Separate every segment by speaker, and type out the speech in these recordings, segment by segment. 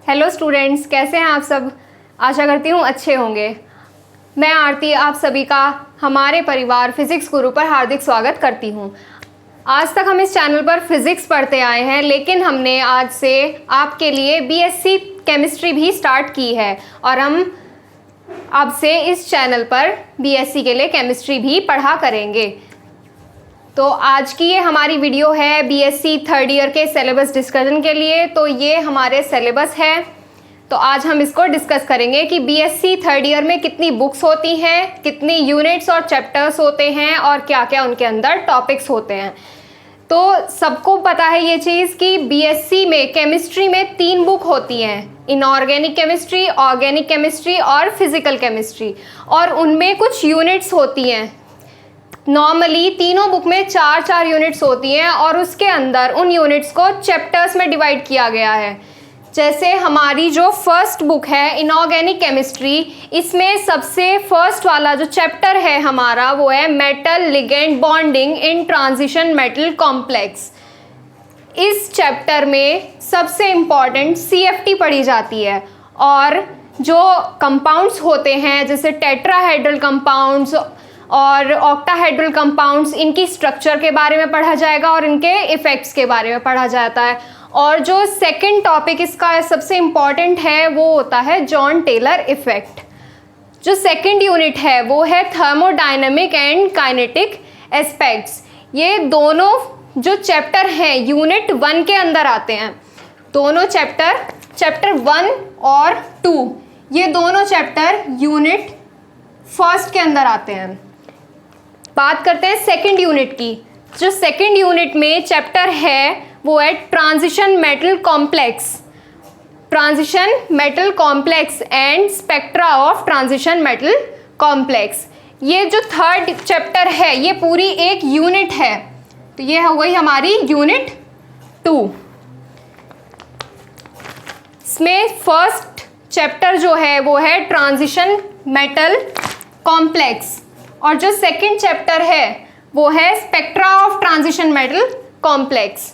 Speaker 1: Hello students, कैसे हैं आप सब। आशा करती हूँ अच्छे होंगे। मैं आरती आप सभी का हमारे परिवार फिज़िक्स गुरु पर हार्दिक स्वागत करती हूँ। आज तक हम इस चैनल पर फिज़िक्स पढ़ते आए हैं, लेकिन हमने आज से आपके लिए बीएससी केमिस्ट्री भी स्टार्ट की है और हम अब से इस चैनल पर बीएससी के लिए केमिस्ट्री भी पढ़ा करेंगे। तो आज की ये हमारी वीडियो है बीएससी थर्ड ईयर के सिलेबस डिस्कशन के लिए। तो ये हमारे सिलेबस है, तो आज हम इसको डिस्कस करेंगे कि बीएससी थर्ड ईयर में कितनी बुक्स होती हैं, कितनी यूनिट्स और चैप्टर्स होते हैं और क्या क्या उनके अंदर टॉपिक्स होते हैं। तो सबको पता है ये चीज़ कि बीएससी में केमिस्ट्री में 3 बुक होती हैं, इनऑर्गेनिक केमिस्ट्री, ऑर्गेनिक केमिस्ट्री और फिजिकल केमिस्ट्री, और उनमें कुछ यूनिट्स होती हैं। नॉर्मली तीनों बुक में 4-4 यूनिट्स होती हैं और उसके अंदर उन यूनिट्स को चैप्टर्स में डिवाइड किया गया है। जैसे हमारी जो फर्स्ट बुक है इनऑर्गेनिक केमिस्ट्री, इसमें सबसे फर्स्ट वाला जो चैप्टर है हमारा वो है metal ligand bonding in transition metal complex. इस चैप्टर में सबसे इम्पॉर्टेंट CFT पढ़ी जाती है और जो कंपाउंड्स होते हैं जैसे टेट्राहेड्रल कंपाउंड्स और ऑक्टाहेड्रल कंपाउंड्स, इनकी स्ट्रक्चर के बारे में पढ़ा जाएगा और इनके इफ़ेक्ट्स के बारे में पढ़ा जाता है। और जो सेकंड टॉपिक इसका सबसे इम्पॉर्टेंट है वो होता है जॉन टेलर इफ़ेक्ट। जो सेकंड यूनिट है वो है थर्मोडायनेमिक एंड काइनेटिक एस्पेक्ट्स। ये दोनों जो चैप्टर हैं यूनिट 1 के अंदर आते हैं। दोनों चैप्टर 1 और 2, ये दोनों चैप्टर यूनिट फर्स्ट के अंदर आते हैं। बात करते हैं सेकंड यूनिट की। जो सेकंड यूनिट में चैप्टर है वो है transition metal complex, transition metal complex and spectra of transition metal complex. ये जो थर्ड चैप्टर है ये पूरी एक यूनिट है, तो ये हो गई हमारी यूनिट 2। इसमें फर्स्ट चैप्टर जो है वो है ट्रांजिशन मेटल कॉम्प्लेक्स और जो सेकंड चैप्टर है वो है spectra of transition metal complex.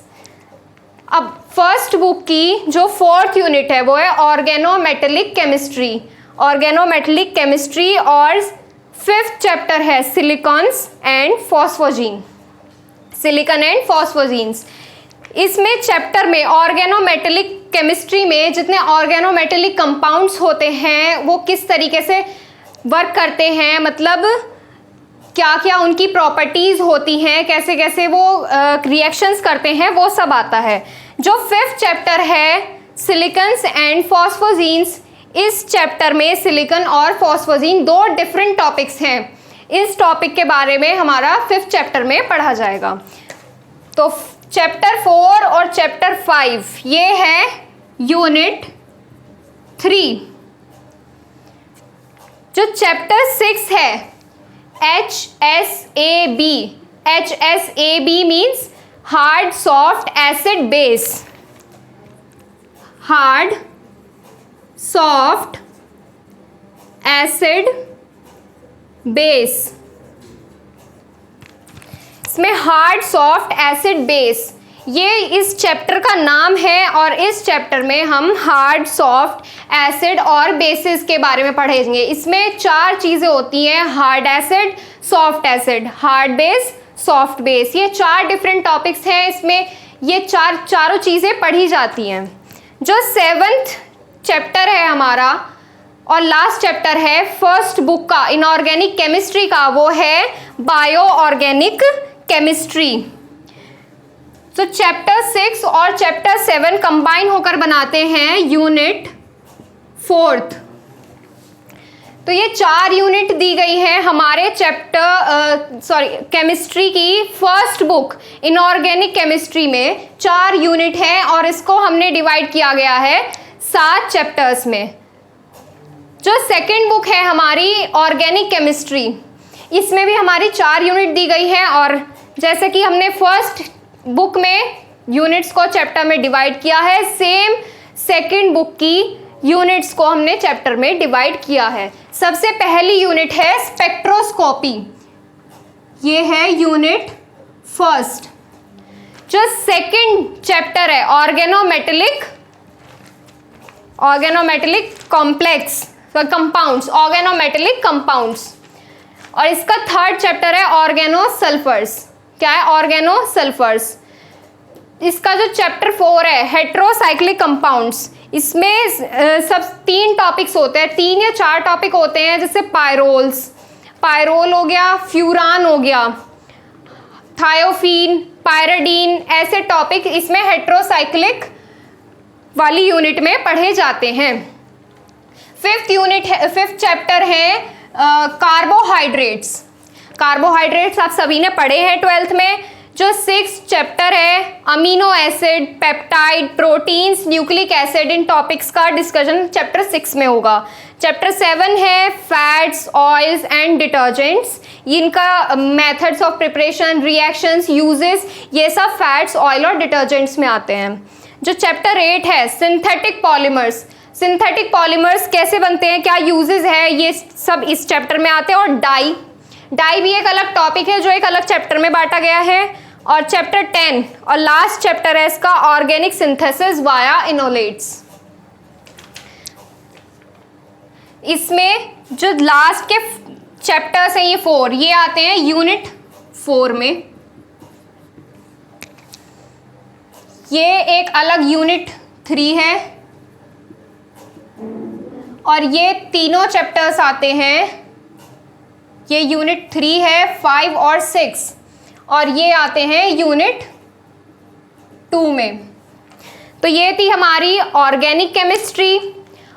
Speaker 1: अब फर्स्ट बुक की जो फोर्थ यूनिट है वो है ऑर्गेनोमेटेलिक केमिस्ट्री, ऑर्गेनोमेटेलिक केमिस्ट्री, और फिफ्थ चैप्टर है सिलिकॉन्स एंड फॉस्फोजीन, सिलिकॉन एंड फॉस्फोजीन्स। इसमें चैप्टर में ऑर्गेनोमेटेलिक केमिस्ट्री में जितने ऑर्गेनोमेटेलिक कंपाउंड्स होते हैं वो किस तरीके से वर्क करते हैं, मतलब क्या क्या उनकी प्रॉपर्टीज़ होती हैं, कैसे कैसे वो रिएक्शंस करते हैं, वो सब आता है। जो फिफ्थ चैप्टर है सिलिकॉन्स एंड फॉस्फोजीन्स, इस चैप्टर में सिलिकॉन और फॉस्फोजीन 2 डिफरेंट टॉपिक्स हैं। इस टॉपिक के बारे में हमारा फिफ्थ चैप्टर में पढ़ा जाएगा। तो चैप्टर 4 और चैप्टर 5 ये है यूनिट 3। जो चैप्टर 6 है HSAB, HSAB means hard soft acid base, hard soft acid base. इसमें हार्ड सॉफ्ट एसिड बेस ये इस चैप्टर का नाम है और इस चैप्टर में हम हार्ड सॉफ्ट एसिड और बेसिस के बारे में पढ़ेंगे। इसमें 4 चीज़ें होती हैं, hard acid, soft acid, hard base, soft base. ये 4 डिफरेंट टॉपिक्स हैं, इसमें ये चारों चीज़ें पढ़ी जाती हैं। जो 7th चैप्टर है हमारा और लास्ट चैप्टर है फर्स्ट बुक का इनऑर्गेनिक केमिस्ट्री का, वो है बायो ऑर्गेनिक केमिस्ट्री। तो चैप्टर 6 और चैप्टर 7 कंबाइन होकर बनाते हैं यूनिट 4। तो ये 4 यूनिट दी गई है हमारे केमिस्ट्री की फर्स्ट बुक इनऑर्गेनिक केमिस्ट्री में 4 यूनिट है और इसको हमने डिवाइड किया गया है 7 चैप्टर्स में। जो सेकंड बुक है हमारी ऑर्गेनिक केमिस्ट्री, इसमें भी हमारी 4 यूनिट दी गई है और जैसे कि हमने फर्स्ट बुक में यूनिट्स को चैप्टर में डिवाइड किया है, सेम सेकंड बुक की यूनिट्स को हमने चैप्टर में डिवाइड किया है। सबसे पहली यूनिट है स्पेक्ट्रोस्कोपी, ये है यूनिट फर्स्ट। जो सेकंड चैप्टर है organometallic organometallic complex compounds, organometallic compounds. और इसका थर्ड चैप्टर है ऑर्गेनोसल्फर्स। क्या है? ऑर्गेनोसल्फर्स। इसका जो चैप्टर 4 है हेट्रोसाइक्लिक कंपाउंड्स, इसमें सब 3 टॉपिक्स होते हैं, 3 या 4 टॉपिक होते हैं, जैसे पायरोल हो गया, फ्यूरान हो गया, थायोफीन, पायराडीन, ऐसे टॉपिक इसमें हेट्रोसाइक्लिक वाली यूनिट में पढ़े जाते हैं। 5th चैप्टर है कार्बोहाइड्रेट्स। कार्बोहाइड्रेट्स आप सभी ने पढ़े हैं 12th में। जो 6th चैप्टर है amino acid, peptide, proteins, nucleic acid, इन टॉपिक्स का डिस्कशन चैप्टर 6 में होगा। चैप्टर 7 है फैट्स, ऑयल्स एंड डिटर्जेंट्स। इनका methods of preparation, reactions, uses, ये सब फैट्स, ऑयल और डिटर्जेंट्स में आते हैं। जो चैप्टर 8 है सिंथेटिक पॉलीमर्स। सिंथेटिक पॉलीमर्स कैसे बनते हैं, क्या यूजेस है, ये सब इस चैप्टर में आते हैं। और डाई भी एक अलग टॉपिक है जो एक अलग चैप्टर में बांटा गया है। और चैप्टर 10 और लास्ट चैप्टर है इसका ऑर्गेनिक सिंथेसिस वाया इनोलेट्स। इसमें जो लास्ट के चैप्टर्स हैं ये 4, ये आते हैं यूनिट 4 में। ये एक अलग यूनिट 3 है और ये तीनों चैप्टर्स आते हैं, ये यूनिट 3 है, 5 और 6, और ये आते हैं यूनिट 2 में। तो ये थी हमारी ऑर्गेनिक केमिस्ट्री।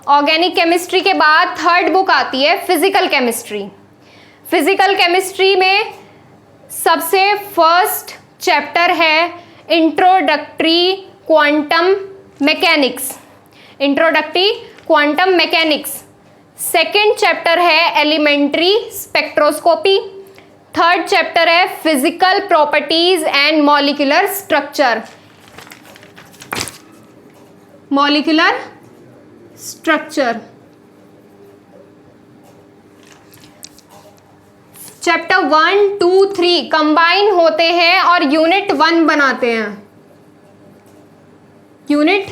Speaker 1: ऑर्गेनिक केमिस्ट्री के बाद थर्ड बुक आती है फिजिकल केमिस्ट्री। फिजिकल केमिस्ट्री में सबसे फर्स्ट चैप्टर है introductory quantum mechanics. Introductory quantum mechanics. Second chapter है एलिमेंट्री स्पेक्ट्रोस्कोपी। थर्ड चैप्टर है physical properties and molecular structure. Molecular structure. Chapter 1, 2, 3 combine होते हैं और यूनिट 1 बनाते हैं। Unit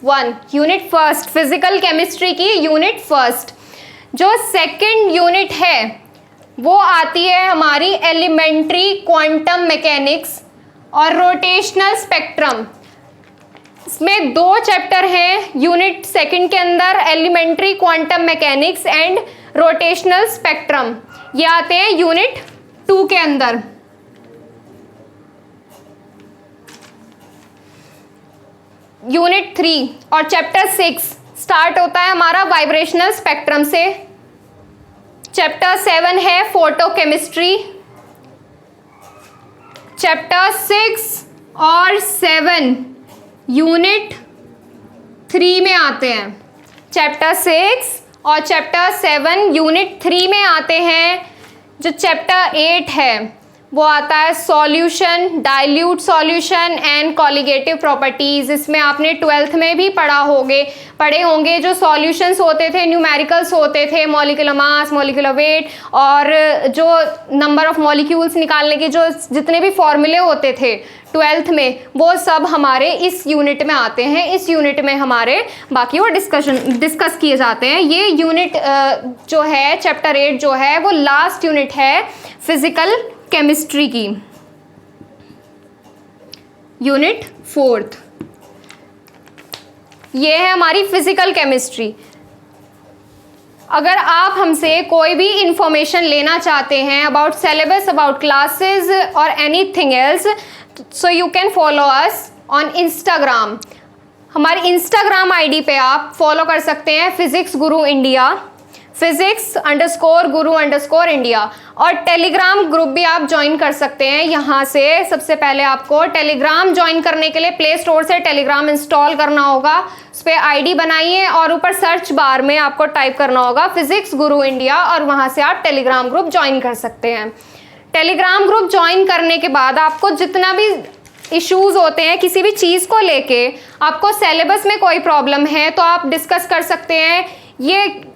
Speaker 1: 1, unit first, physical chemistry की यूनिट फर्स्ट। जो सेकंड यूनिट है वो आती है हमारी एलिमेंट्री क्वांटम मैकेनिक्स और रोटेशनल स्पेक्ट्रम। इसमें 2 चैप्टर हैं यूनिट सेकंड के अंदर, elementary quantum mechanics and rotational spectrum. ये आते हैं यूनिट 2 के अंदर। यूनिट 3 और चैप्टर 6 स्टार्ट होता है हमारा वाइब्रेशनल स्पेक्ट्रम से। चैप्टर 7 है फोटोकेमिस्ट्री। चैप्टर 6 और 7 यूनिट 3 में आते हैं। चैप्टर 6 और चैप्टर 7 यूनिट 3 में आते हैं। जो चैप्टर 8 है वो आता है solution, dilute solution and colligative properties. इसमें आपने 12th में भी पढ़े होंगे। जो सॉल्यूशंस होते थे न्यूमेरिकल्स होते थे, मॉलिक्यूलर मास, मॉलिक्यूलर वेट, और जो नंबर ऑफ मॉलिक्यूल्स निकालने के जो जितने भी फॉर्मूले होते थे 12th में, वो सब हमारे इस यूनिट में आते हैं। इस यूनिट में हमारे बाकी वो डिस्कस किए जाते हैं। ये यूनिट जो है चैप्टर 8 जो है वो लास्ट यूनिट है फिजिकल केमिस्ट्री की, यूनिट 4th। ये है हमारी फिजिकल केमिस्ट्री। अगर आप हमसे कोई भी इंफॉर्मेशन लेना चाहते हैं अबाउट सिलेबस, अबाउट क्लासेस और anything else, so you can follow us on Instagram. हमारी इंस्टाग्राम आईडी पे आप फॉलो कर सकते हैं फिजिक्स गुरु इंडिया, physics_guru_India, और टेलीग्राम ग्रुप भी आप ज्वाइन कर सकते हैं। यहाँ से सबसे पहले आपको टेलीग्राम ज्वाइन करने के लिए प्ले स्टोर से टेलीग्राम इंस्टॉल करना होगा। उस पर आईडी बनाइए और ऊपर सर्च बार में आपको टाइप करना होगा फिजिक्स गुरु इंडिया, और वहाँ से आप टेलीग्राम ग्रुप ज्वाइन कर सकते हैं। टेलीग्राम ग्रुप ज्वाइन करने के बाद आपको जितना भी इश्यूज़ होते हैं किसी भी चीज़ को लेके, आपको सिलेबस में कोई प्रॉब्लम है तो आप डिस्कस कर सकते हैं। ये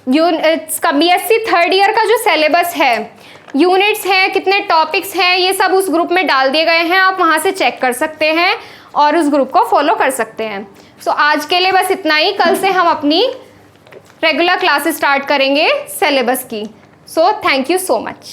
Speaker 1: इसका BSc थर्ड ईयर का जो सिलेबस है, यूनिट्स हैं, कितने टॉपिक्स हैं, ये सब उस ग्रुप में डाल दिए गए हैं। आप वहाँ से चेक कर सकते हैं और उस ग्रुप को फॉलो कर सकते हैं। सो आज के लिए बस इतना ही। कल से हम अपनी रेगुलर क्लासेस स्टार्ट करेंगे सिलेबस की। So thank you so much.